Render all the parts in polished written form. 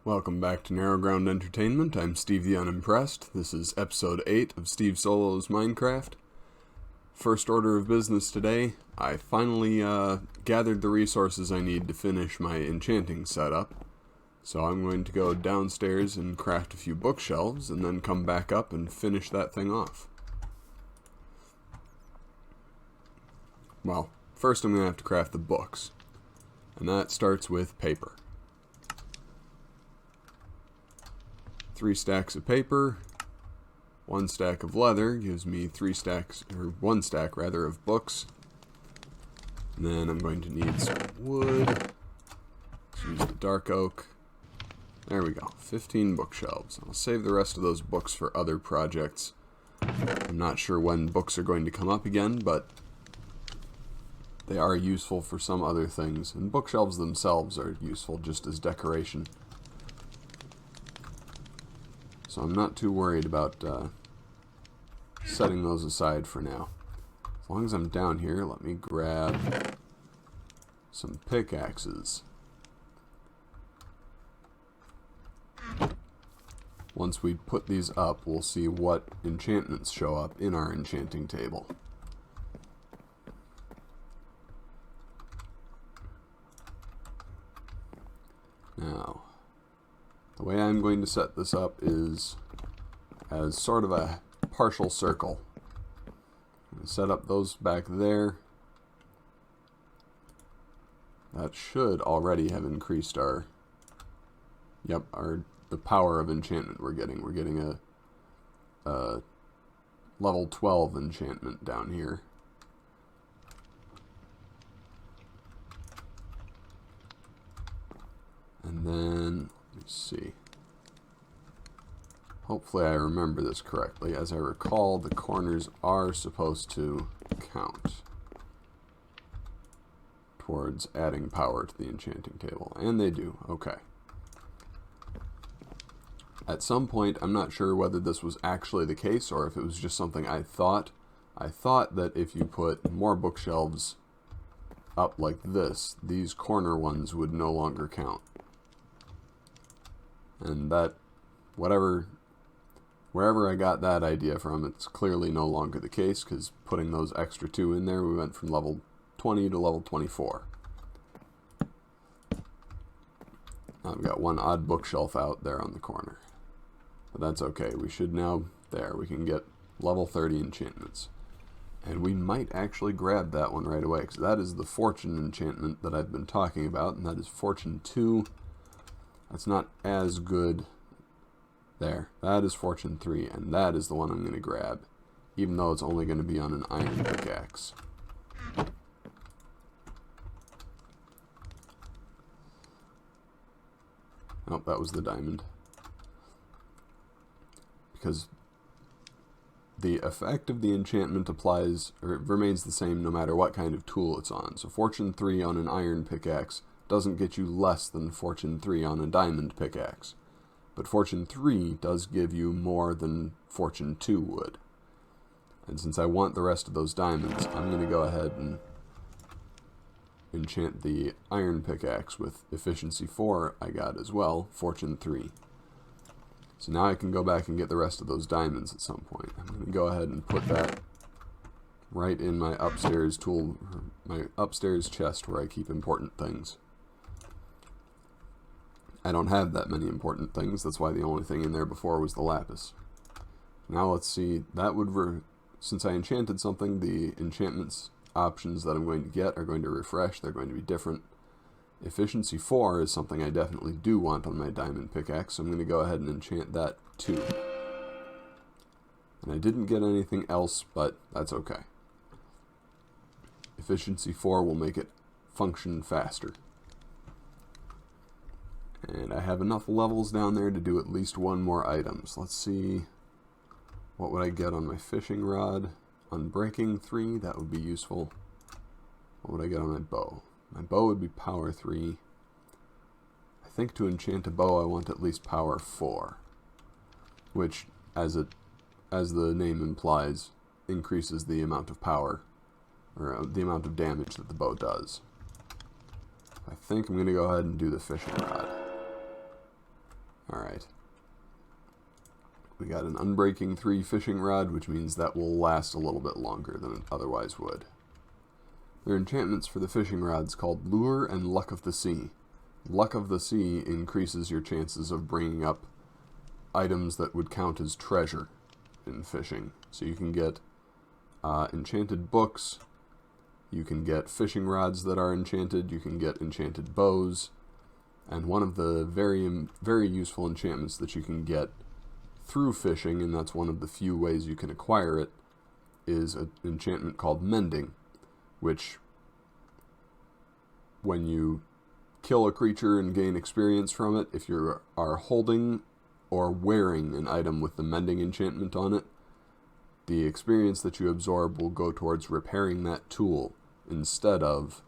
Welcome back to Narrow Ground Entertainment. I'm Steve the Unimpressed. This is episode 8 of Steve Solo's Minecraft. First order of business today, I finally gathered the resources I need to finish my enchanting setup. So I'm going to go downstairs and craft a few bookshelves and then come back up and finish that thing off. Well, first I'm going to have to craft the books. And that starts with paper. 3 stacks of paper, 1 stack of leather gives me 3 stacks, or 1 stack rather, of books. And then I'm going to need some wood. Let's use the dark oak. There we go, 15 bookshelves. I'll save the rest of those books for other projects. I'm not sure when books are going to come up again, but they are useful for some other things. And bookshelves themselves are useful just as decoration. So I'm not too worried about setting those aside for now. As long as I'm down here, let me grab some pickaxes. Once we put these up, we'll see what enchantments show up in our enchanting table. Now, the way I'm going to set this up is as sort of a partial circle. I'm going to set up those back there. That should already have increased our, the power of enchantment we're getting. We're getting a level 12 enchantment down here. And then let's see. Hopefully I remember this correctly. As I recall, the corners are supposed to count towards adding power to the enchanting table. And they do. Okay. At some point, I'm not sure whether this was actually the case or if it was just something I thought. I thought that if you put more bookshelves up like this, these corner ones would no longer count. And that, wherever I got that idea from, it's clearly no longer the case, because putting those extra 2 in there, we went from level 20 to level 24. Now I've got 1 odd bookshelf out there on the corner. But that's okay, we should now, we can get level 30 enchantments. And we might actually grab that one right away, because that is the fortune enchantment that I've been talking about, and that is fortune 2. That's not as good. There. That is fortune 3, and that is the one I'm going to grab, even though it's only going to be on an iron pickaxe. Oh, that was the diamond. Because the effect of the enchantment applies, or it remains the same no matter what kind of tool it's on. So fortune 3 on an iron pickaxe doesn't get you less than fortune 3 on a diamond pickaxe. But fortune 3 does give you more than fortune 2 would. And since I want the rest of those diamonds, I'm going to go ahead and enchant the iron pickaxe with efficiency 4 I got as well, fortune 3. So now I can go back and get the rest of those diamonds at some point. I'm going to go ahead and put that right in my upstairs chest where I keep important things. I don't have that many important things, that's why the only thing in there before was the lapis. Now let's see, that would, since I enchanted something, the enchantments options that I'm going to get are going to refresh, they're going to be different. Efficiency 4 is something I definitely do want on my diamond pickaxe, so I'm going to go ahead and enchant that too. And I didn't get anything else, but that's okay. Efficiency 4 will make it function faster. And I have enough levels down there to do at least 1 more item. So let's see, what would I get on my fishing rod? Unbreaking 3, that would be useful. What would I get on my bow? My bow would be power 3. I think to enchant a bow I want at least power 4. Which, as the name implies, increases the amount of power, or the amount of damage that the bow does. I think I'm going to go ahead and do the fishing rod. Alright. We got an Unbreaking 3 fishing rod, which means that will last a little bit longer than it otherwise would. There are enchantments for the fishing rods called Lure and Luck of the Sea. Luck of the Sea increases your chances of bringing up items that would count as treasure in fishing. So you can get enchanted books, you can get fishing rods that are enchanted, you can get enchanted bows, and one of the very useful enchantments that you can get through fishing, and that's one of the few ways you can acquire it, is an enchantment called Mending, which, when you kill a creature and gain experience from it, if you are holding or wearing an item with the Mending enchantment on it, the experience that you absorb will go towards repairing that tool instead of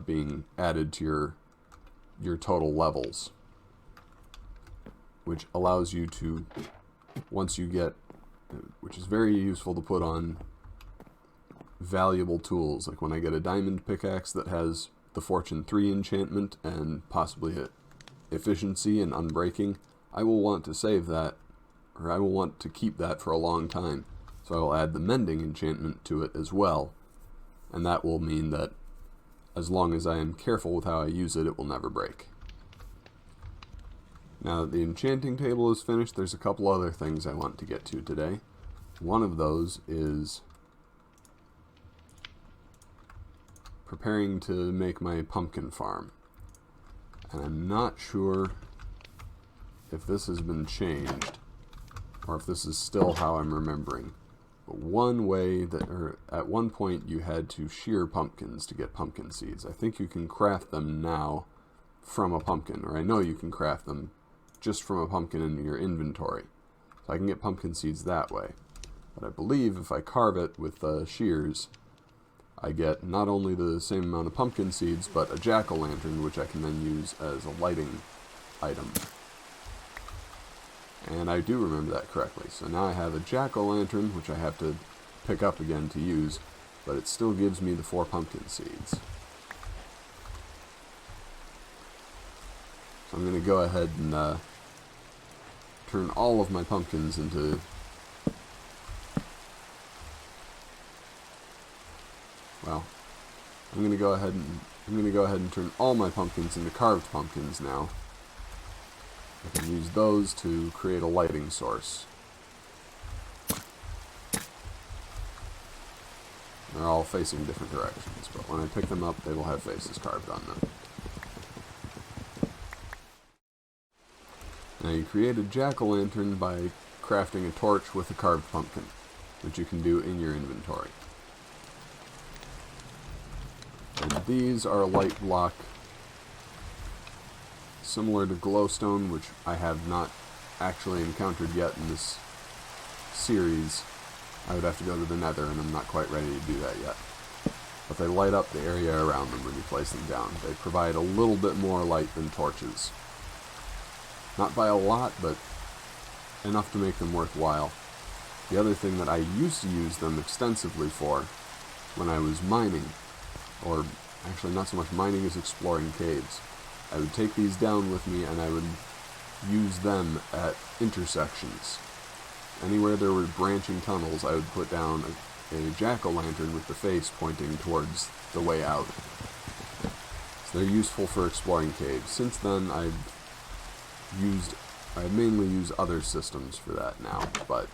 being added to your total levels, which allows you to, once you get, which is very useful to put on valuable tools. Like when I get a diamond pickaxe that has the Fortune 3 enchantment and possibly efficiency and unbreaking, I will want to save that, or I will want to keep that for a long time. So I will add the Mending enchantment to it as well, and that will mean that as long as I am careful with how I use it, it will never break. Now that the enchanting table is finished, there's a couple other things I want to get to today. One of those is preparing to make my pumpkin farm. And I'm not sure if this has been changed, or if this is still how I'm remembering. But one way that, or at one point you had to shear pumpkins to get pumpkin seeds. I think you can craft them now from a pumpkin, or I know you can craft them just from a pumpkin in your inventory. So I can get pumpkin seeds that way. But I believe if I carve it with shears, I get not only the same amount of pumpkin seeds, but a jack-o'-lantern, which I can then use as a lighting item. And I do remember that correctly. So now I have a jack-o'-lantern, which I have to pick up again to use, but it still gives me the 4 pumpkin seeds. So I'm going to go ahead and turn all of my pumpkins into... Well, I'm going to go ahead and turn all my pumpkins into carved pumpkins now. I can use those to create a lighting source. They're all facing different directions, but when I pick them up, they will have faces carved on them. Now you create a jack-o'-lantern by crafting a torch with a carved pumpkin, which you can do in your inventory. And these are a light block similar to glowstone, which I have not actually encountered yet in this series. I would have to go to the Nether, and I'm not quite ready to do that yet. But they light up the area around them when you place them down. They provide a little bit more light than torches. Not by a lot, but enough to make them worthwhile. The other thing that I used to use them extensively for when I was mining, or actually not so much mining as exploring caves, I would take these down with me and I would use them at intersections. Anywhere there were branching tunnels, I would put down a jack-o'-lantern with the face pointing towards the way out. So they're useful for exploring caves. Since then, I mainly use other systems for that now, but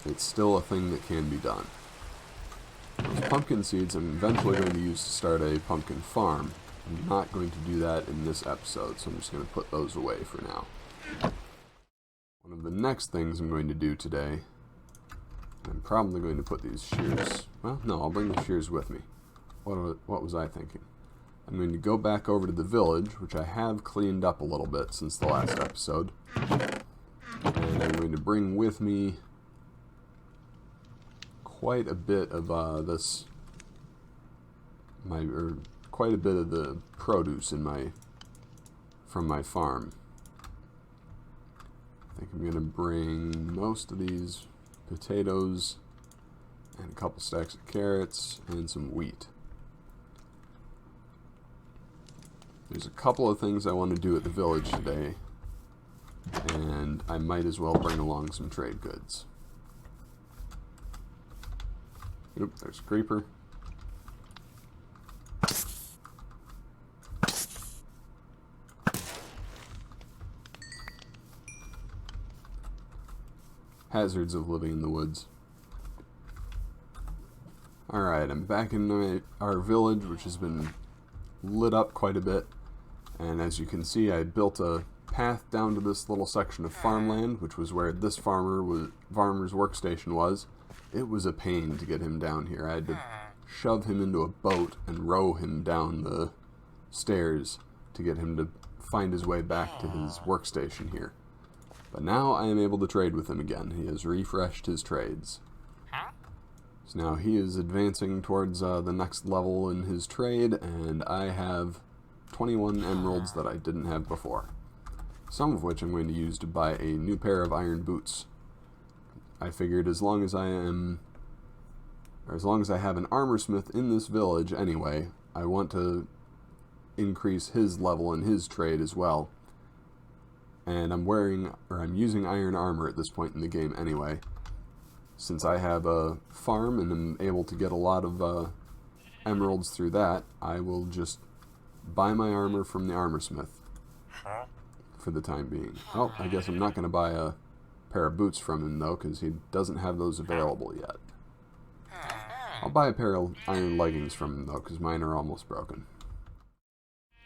it's still a thing that can be done. Those pumpkin seeds I'm eventually going to use to start a pumpkin farm. I'm not going to do that in this episode, so I'm just going to put those away for now. One of the next things I'm going to do today, I'm probably going to put these shears, well, no, I'll bring the shears with me. What was I thinking? I'm going to go back over to the village, which I have cleaned up a little bit since the last episode. And I'm going to bring with me quite a bit of quite a bit of the produce from my farm. I think I'm going to bring most of these potatoes and a couple stacks of carrots and some wheat. There's a couple of things I want to do at the village today, and I might as well bring along some trade goods. Oop, there's a creeper. Hazards of living in the woods. Alright, I'm back in our village, which has been lit up quite a bit. And as you can see, I built a path down to this little section of farmland, which was where this farmer's workstation was. It was a pain to get him down here. I had to shove him into a boat and row him down the stairs to get him to find his way back to his workstation here. But now I am able to trade with him again. He has refreshed his trades. So now he is advancing towards the next level in his trade, and I have 21 emeralds that I didn't have before. Some of which I'm going to use to buy a new pair of iron boots. I figured as long as I have an armor smith in this village anyway, I want to increase his level in his trade as well. And I'm using iron armor at this point in the game anyway. Since I have a farm and am able to get a lot of emeralds through that, I will just buy my armor from the armor smith for the time being. Oh, I guess I'm not going to buy a pair of boots from him though, because he doesn't have those available yet. I'll buy a pair of iron leggings from him though, because mine are almost broken.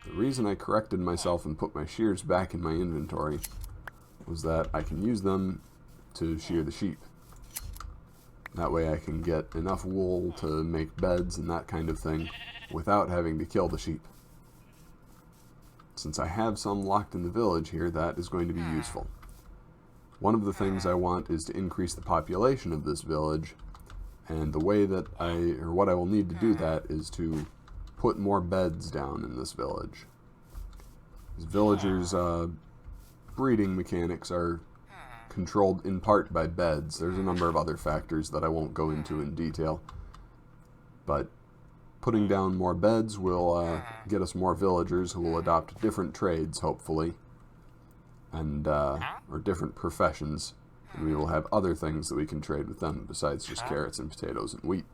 The reason I corrected myself and put my shears back in my inventory was that I can use them to shear the sheep. That way I can get enough wool to make beds and that kind of thing without having to kill the sheep. Since I have some locked in the village here, that is going to be useful. One of the things I want is to increase the population of this village, and the way that what I will need to do that is to put more beds down in this village. These villagers' breeding mechanics are controlled in part by beds. There's a number of other factors that I won't go into in detail, but putting down more beds will get us more villagers who will adopt different trades, hopefully, and or different professions, and we will have other things that we can trade with them besides just carrots and potatoes and wheat.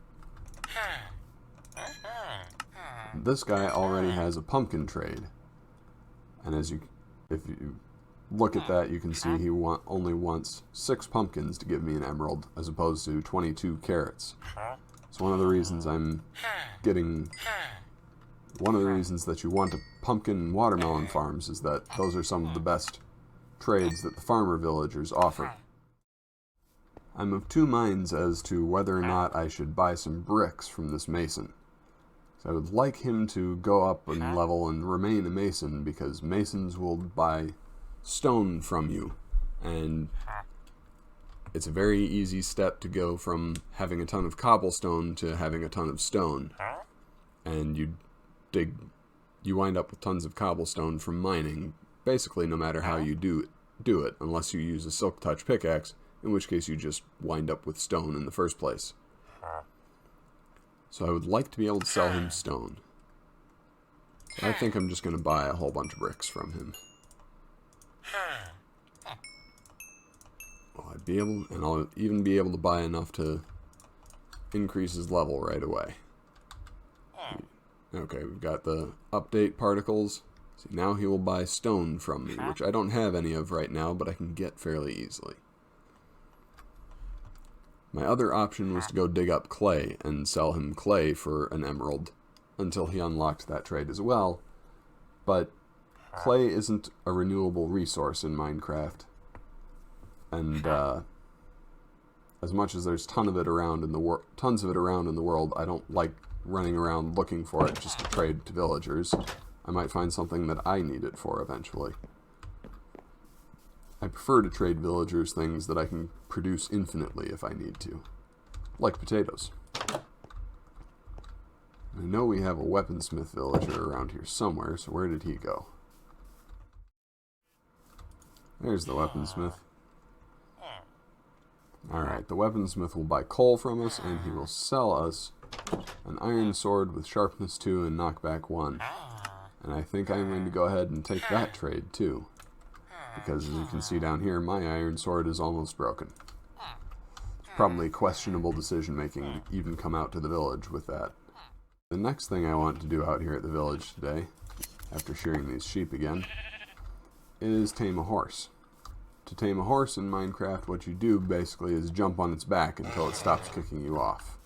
This guy already has a pumpkin trade, and if you look at that, you can see he only wants 6 pumpkins to give me an emerald, as opposed to 22 carrots. It's one of the reasons one of the reasons that you want a pumpkin and watermelon farms is that those are some of the best trades that the farmer villagers offer. I'm of two minds as to whether or not I should buy some bricks from this mason. So I would like him to go up in level and remain a mason, because masons will buy stone from you, and it's a very easy step to go from having a ton of cobblestone to having a ton of stone. And you wind up with tons of cobblestone from mining, basically no matter how you do it, unless you use a silk touch pickaxe, in which case you just wind up with stone in the first place. So I would like to be able to sell him stone. So I think I'm just going to buy a whole bunch of bricks from him. I'll even be able to buy enough to increase his level right away. Okay, we've got the update particles. See, now he will buy stone from me, which I don't have any of right now, but I can get fairly easily. My other option was to go dig up clay and sell him clay for an emerald until he unlocked that trade as well. But clay isn't a renewable resource in Minecraft. And as much as there's tons of it around in the world, I don't like running around looking for it just to trade to villagers. I might find something that I need it for eventually. I prefer to trade villagers things that I can produce infinitely if I need to, like potatoes. I know we have a weaponsmith villager around here somewhere, so where did he go? There's the weaponsmith. Alright, the weaponsmith will buy coal from us, and he will sell us an iron sword with sharpness 2 and knockback 1. And I think I'm going to go ahead and take that trade too. Because as you can see down here, my iron sword is almost broken. It's probably questionable decision making to even come out to the village with that. The next thing I want to do out here at the village today, after shearing these sheep again, is tame a horse. To tame a horse in Minecraft, what you do basically is jump on its back until it stops kicking you off.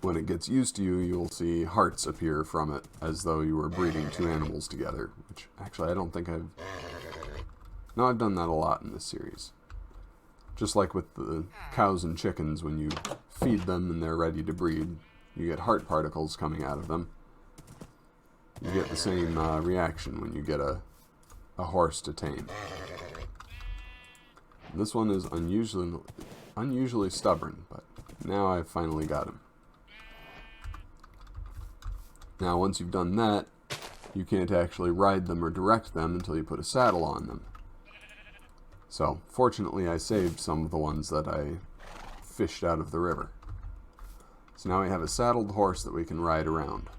When it gets used to you, you'll see hearts appear from it, as though you were breeding two animals together, which actually I don't think I've... No, I've done that a lot in this series. Just like with the cows and chickens, when you feed them and they're ready to breed, you get heart particles coming out of them. You get the same reaction when you get a horse to tame. This one is unusually stubborn, but now I've finally got him. Now, once you've done that, you can't actually ride them or direct them until you put a saddle on them. So, fortunately, I saved some of the ones that I fished out of the river. So now we have a saddled horse that we can ride around.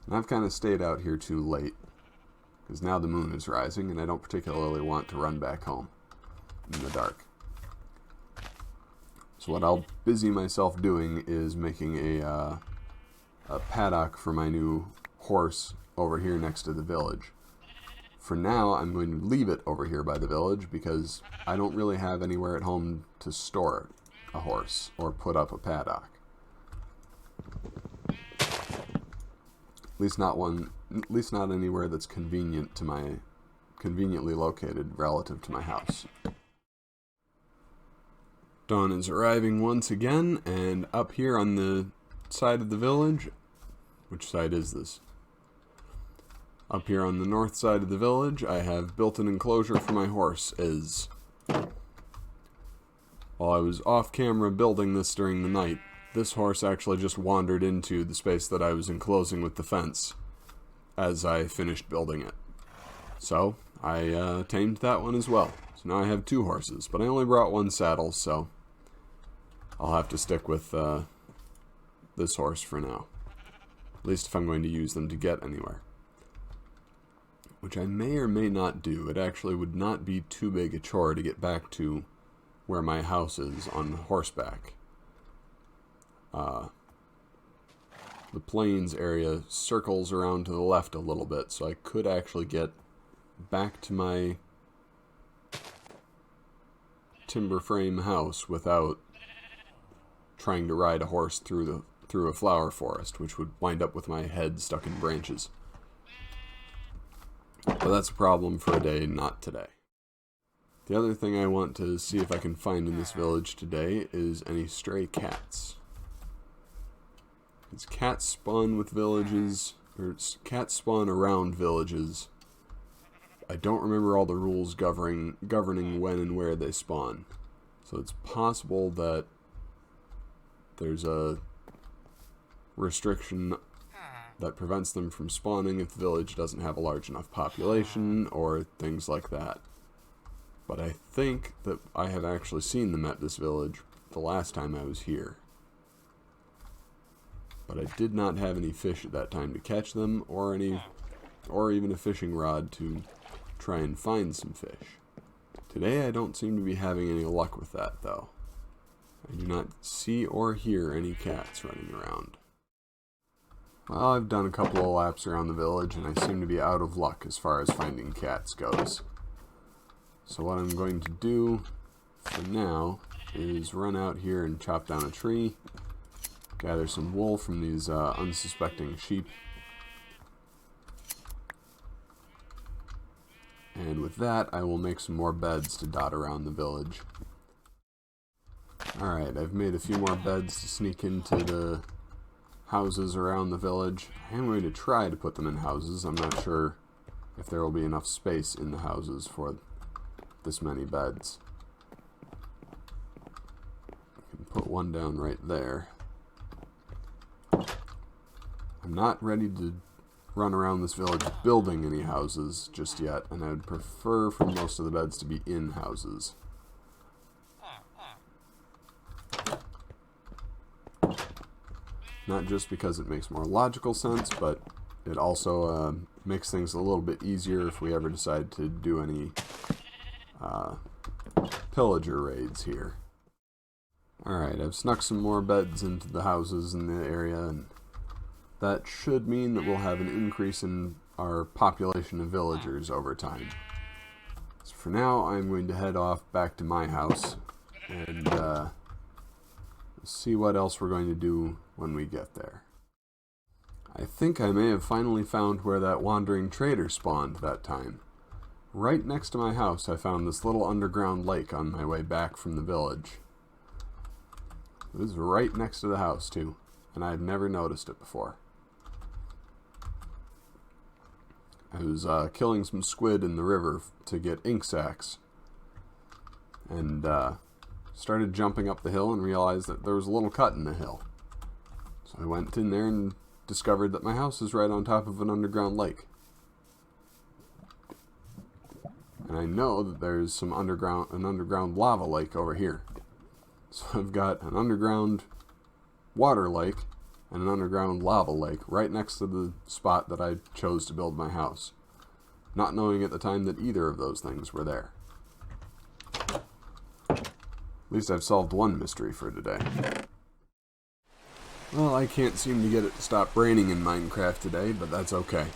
And I've kind of stayed out here too late, because now the moon is rising, and I don't particularly want to run back home in the dark. So what I'll busy myself doing is making a paddock for my new horse over here next to the village. For now, I'm going to leave it over here by the village because I don't really have anywhere at home to store a horse or put up a paddock. At least not anywhere that's convenient to conveniently located relative to my house. Dawn is arriving once again, and up here on the side of the village, which side is this? Up here on the north side of the village, I have built an enclosure for my horse, as while I was off camera building this during the night, this horse actually just wandered into the space that I was enclosing with the fence as I finished building it. So, I tamed that one as well. So now I have two horses, but I only brought one saddle, so I'll have to stick with this horse for now. At least if I'm going to use them to get anywhere. Which I may or may not do. It actually would not be too big a chore to get back to where my house is on horseback. The plains area circles around to the left a little bit, so I could actually get back to my timber frame house without trying to ride a horse through a flower forest, which would wind up with my head stuck in branches. But that's a problem for a day not today. The other thing I want to see if I can find in this village today is any stray cats. Because cats spawn with villages, or cats spawn around villages. I don't remember all the rules governing when and where they spawn. So it's possible that there's a restriction that prevents them from spawning if the village doesn't have a large enough population, or things like that. But I think that I have actually seen them at this village the last time I was here. But I did not have any fish at that time to catch them, or even a fishing rod to try and find some fish. Today I don't seem to be having any luck with that, though. I do not see or hear any cats running around. Well, I've done a couple of laps around the village, and I seem to be out of luck as far as finding cats goes. So what I'm going to do for now is run out here and chop down a tree, gather some wool from these unsuspecting sheep, and with that I will make some more beds to dot around the village. Alright, I've made a few more beds to sneak into the houses around the village. I am going to try to put them in houses. I'm not sure if there will be enough space in the houses for this many beds. I can put one down right there. I'm not ready to run around this village building any houses just yet, and I would prefer for most of the beds to be in houses. Not just because it makes more logical sense, but it also makes things a little bit easier if we ever decide to do any pillager raids here. Alright, I've snuck some more beds into the houses in the area, and that should mean that we'll have an increase in our population of villagers over time. So for now, I'm going to head off back to my house and see what else we're going to do when we get there. I think I may have finally found where that wandering trader spawned that time. Right next to my house, I found this little underground lake on my way back from the village. It was right next to the house, too, and I had never noticed it before. I was killing some squid in the river to get ink sacs, and started jumping up the hill and realized that there was a little cut in the hill. So I went in there and discovered that my house is right on top of an underground lake. And I know that there's an underground lava lake over here. So I've got an underground water lake and an underground lava lake right next to the spot that I chose to build my house, not knowing at the time that either of those things were there. At least I've solved one mystery for today. Well, I can't seem to get it to stop raining in Minecraft today, but that's okay.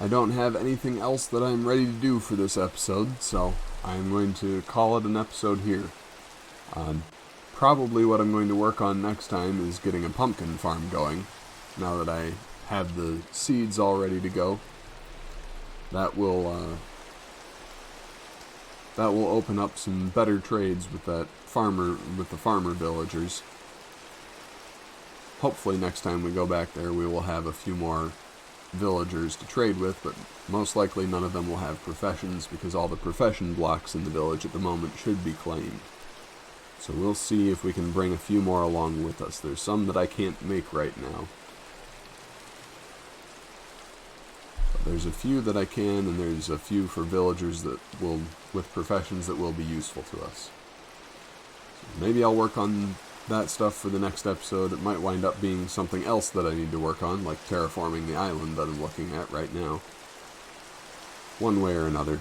I don't have anything else that I'm ready to do for this episode, so I'm going to call it an episode here. Probably what I'm going to work on next time is getting a pumpkin farm going, now that I have the seeds all ready to go. That will open up some better trades with the farmer villagers. Hopefully next time we go back there we will have a few more villagers to trade with, but most likely none of them will have professions because all the profession blocks in the village at the moment should be claimed. So we'll see if we can bring a few more along with us. There's some that I can't make right now, but there's a few that I can, and there's a few for villagers that will, with professions that will be useful to us. So maybe I'll work on that stuff for the next episode. It might wind up being something else that I need to work on, like terraforming the island that I'm looking at right now. One way or another.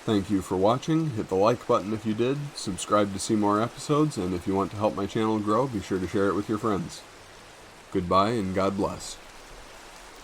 Thank you for watching. Hit the like button if you did, subscribe to see more episodes, and if you want to help my channel grow, be sure to share it with your friends. Goodbye and God bless.